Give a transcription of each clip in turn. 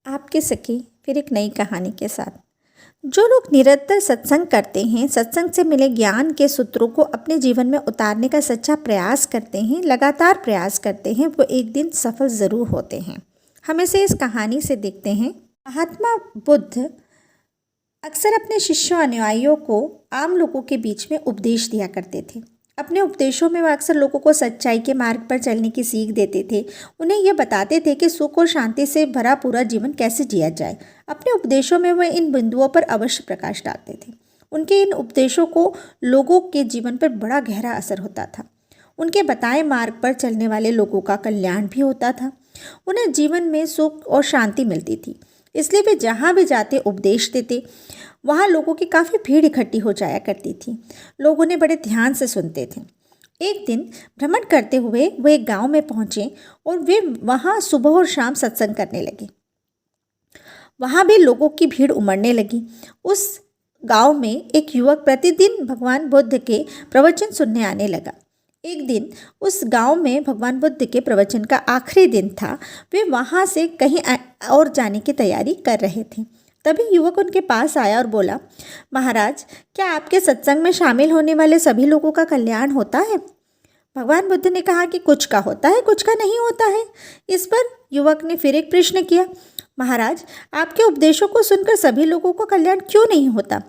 आपके सखी फिर एक नई कहानी के साथ। जो लोग निरंतर सत्संग करते हैं, सत्संग से मिले ज्ञान के सूत्रों को अपने जीवन में उतारने का सच्चा प्रयास करते हैं, लगातार प्रयास करते हैं, वो एक दिन सफल ज़रूर होते हैं। हम इसे इस कहानी से देखते हैं। महात्मा बुद्ध अक्सर अपने शिष्यों अनुयायियों को आम लोगों के बीच में उपदेश दिया करते थे। अपने उपदेशों में वह अक्सर लोगों को सच्चाई के मार्ग पर चलने की सीख देते थे। उन्हें यह बताते थे कि सुख और शांति से भरा पूरा जीवन कैसे जिया जाए। अपने उपदेशों में वह इन बिंदुओं पर अवश्य प्रकाश डालते थे। उनके इन उपदेशों को लोगों के जीवन पर बड़ा गहरा असर होता था। उनके बताए मार्ग पर चलने वाले लोगों का कल्याण भी होता था। उन्हें जीवन में सुख और शांति मिलती थी। इसलिए वे जहाँ भी जाते उपदेश देते। वहाँ लोगों की काफ़ी भीड़ इकट्ठी हो जाया करती थी। लोग उन्हें बड़े ध्यान से सुनते थे। एक दिन भ्रमण करते हुए वे एक गांव में पहुँचे और वे वहाँ सुबह और शाम सत्संग करने लगे। वहाँ भी लोगों की भीड़ उमड़ने लगी। उस गांव में एक युवक प्रतिदिन भगवान बुद्ध के प्रवचन सुनने आने लगा। एक दिन उस गांव में भगवान बुद्ध के प्रवचन का आखिरी दिन था। वे वहाँ से कहीं और जाने की तैयारी कर रहे थे। तभी युवक उनके पास आया और बोला, महाराज, क्या आपके सत्संग में शामिल होने वाले सभी लोगों का कल्याण होता है? भगवान बुद्ध ने कहा कि कुछ का होता है, कुछ का नहीं होता है। इस पर युवक ने फिर एक प्रश्न किया, महाराज, आपके उपदेशों को सुनकर सभी लोगों को कल्याण क्यों नहीं होता?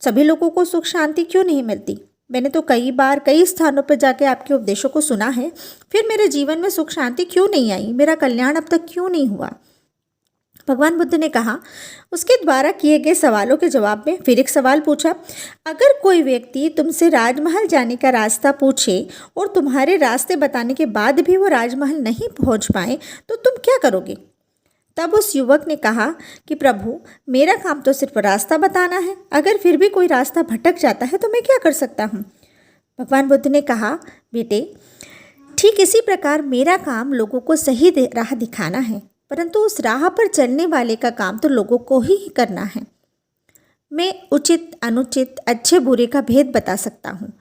सभी लोगों को सुख शांति क्यों नहीं मिलती? मैंने तो कई बार कई स्थानों पर जाके आपके उपदेशों को सुना है, फिर मेरे जीवन में सुख शांति क्यों नहीं आई? मेरा कल्याण अब तक क्यों नहीं हुआ? भगवान बुद्ध ने कहा, उसके द्वारा किए गए सवालों के जवाब में फिर एक सवाल पूछा, अगर कोई व्यक्ति तुमसे राजमहल जाने का रास्ता पूछे और तुम्हारे रास्ते बताने के बाद भी वो राजमहल नहीं पहुंच पाए तो तुम क्या करोगे? तब उस युवक ने कहा कि प्रभु, मेरा काम तो सिर्फ रास्ता बताना है, अगर फिर भी कोई रास्ता भटक जाता है तो मैं क्या कर सकता हूँ? भगवान बुद्ध ने कहा, बेटे, ठीक इसी प्रकार मेरा काम लोगों को सही राह दिखाना है, परंतु उस राह पर चलने वाले का काम तो लोगों को ही करना है। मैं उचित अनुचित अच्छे बुरे का भेद बता सकता हूँ,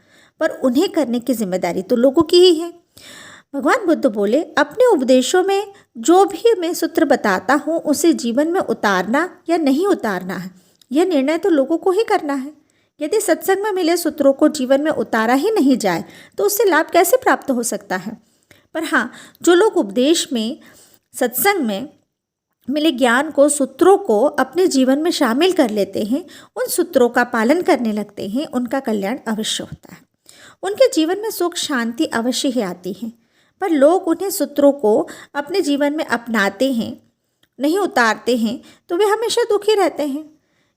पर उन्हें करने की जिम्मेदारी तो लोगों की ही है। भगवान बुद्ध बोले, अपने उपदेशों में जो भी मैं सूत्र बताता हूँ उसे जीवन में उतारना या नहीं उतारना है, यह निर्णय तो लोगों को ही करना है। यदि सत्संग में मिले सूत्रों को जीवन में उतारा ही नहीं जाए तो उससे लाभ कैसे प्राप्त हो सकता है? पर हाँ, जो लोग उपदेश में सत्संग में मिले ज्ञान को सूत्रों को अपने जीवन में शामिल कर लेते हैं, उन सूत्रों का पालन करने लगते हैं, उनका कल्याण अवश्य होता है। उनके जीवन में सुख शांति अवश्य ही आती है। पर लोग उन्हें सूत्रों को अपने जीवन में अपनाते हैं, नहीं उतारते हैं, तो वे हमेशा दुखी रहते हैं।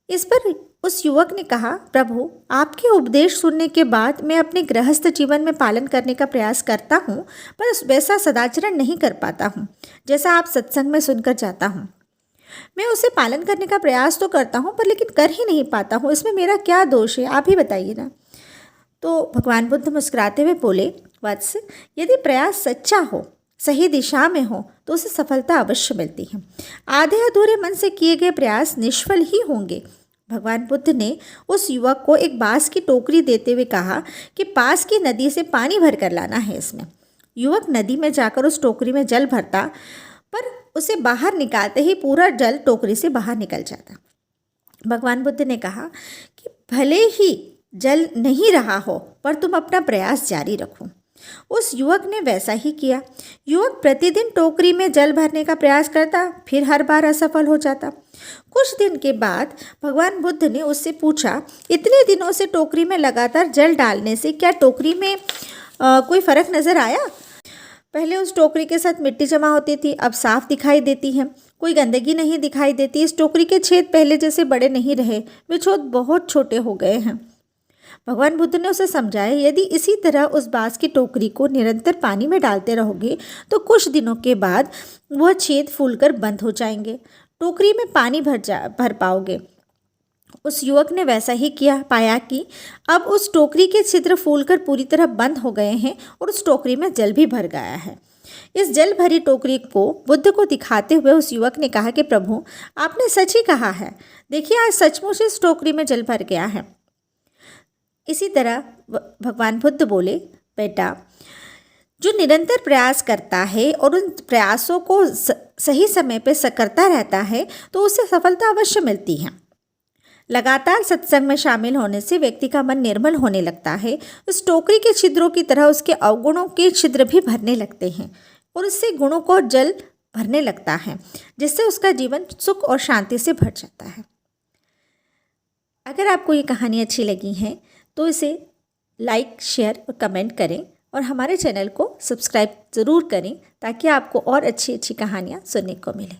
इस पर उस युवक ने कहा, प्रभु, आपके उपदेश सुनने के बाद मैं अपने गृहस्थ जीवन में पालन करने का प्रयास करता हूँ, पर वैसा सदाचरण नहीं कर पाता हूँ जैसा आप सत्संग में सुनकर जाता हूँ। मैं उसे पालन करने का प्रयास तो करता हूँ पर लेकिन कर ही नहीं पाता हूँ। इसमें मेरा क्या दोष है, आप ही बताइए ना। तो भगवान बुद्ध मुस्कुराते हुए बोले, वत्स, यदि प्रयास सच्चा हो, सही दिशा में हो, तो उसे सफलता अवश्य मिलती है। आधे अधूरे मन से किए गए प्रयास निष्फल ही होंगे। भगवान बुद्ध ने उस युवक को एक बांस की टोकरी देते हुए कहा कि पास की नदी से पानी भर कर लाना है इसमें। युवक नदी में जाकर उस टोकरी में जल भरता, पर उसे बाहर निकालते ही पूरा जल टोकरी से बाहर निकल जाता। भगवान बुद्ध ने कहा कि भले ही जल नहीं रहा हो, पर तुम अपना प्रयास जारी रखो। उस युवक ने वैसा ही किया। युवक प्रतिदिन टोकरी में जल भरने का प्रयास करता, फिर हर बार असफल हो जाता। कुछ दिन के बाद भगवान बुद्ध ने उससे पूछा, इतने दिनों से टोकरी में लगातार जल डालने से क्या टोकरी में कोई फर्क नज़र आया? पहले उस टोकरी के साथ मिट्टी जमा होती थी, अब साफ दिखाई देती है, कोई गंदगी नहीं दिखाई देती। इस टोकरी के छेद पहले जैसे बड़े नहीं रहे, वे छेद बहुत छोटे हो गए हैं। भगवान बुद्ध ने उसे समझाया, यदि इसी तरह उस बांस की टोकरी को निरंतर पानी में डालते रहोगे तो कुछ दिनों के बाद वह छेद फूलकर बंद हो जाएंगे, टोकरी में पानी भर पाओगे। उस युवक ने वैसा ही किया, पाया कि अब उस टोकरी के छिद्र फूलकर पूरी तरह बंद हो गए हैं और उस टोकरी में जल भी भर गया है। इस जल भरी टोकरी को बुद्ध को दिखाते हुए उस युवक ने कहा कि प्रभु, आपने सच ही कहा है, देखिए आज सचमुच इस टोकरी में जल भर गया है। इसी तरह भगवान बुद्ध बोले, बेटा, जो निरंतर प्रयास करता है और उन प्रयासों को सही समय पे करता रहता है तो उसे सफलता अवश्य मिलती है। लगातार सत्संग में शामिल होने से व्यक्ति का मन निर्मल होने लगता है। उस टोकरी के छिद्रों की तरह उसके अवगुणों के छिद्र भी भरने लगते हैं और उससे गुणों को जल भरने लगता है, जिससे उसका जीवन सुख और शांति से भर जाता है। अगर आपको ये कहानी अच्छी लगी है तो इसे लाइक, शेयर और कमेंट करें और हमारे चैनल को सब्सक्राइब ज़रूर करें ताकि आपको और अच्छी अच्छी कहानियाँ सुनने को मिलें।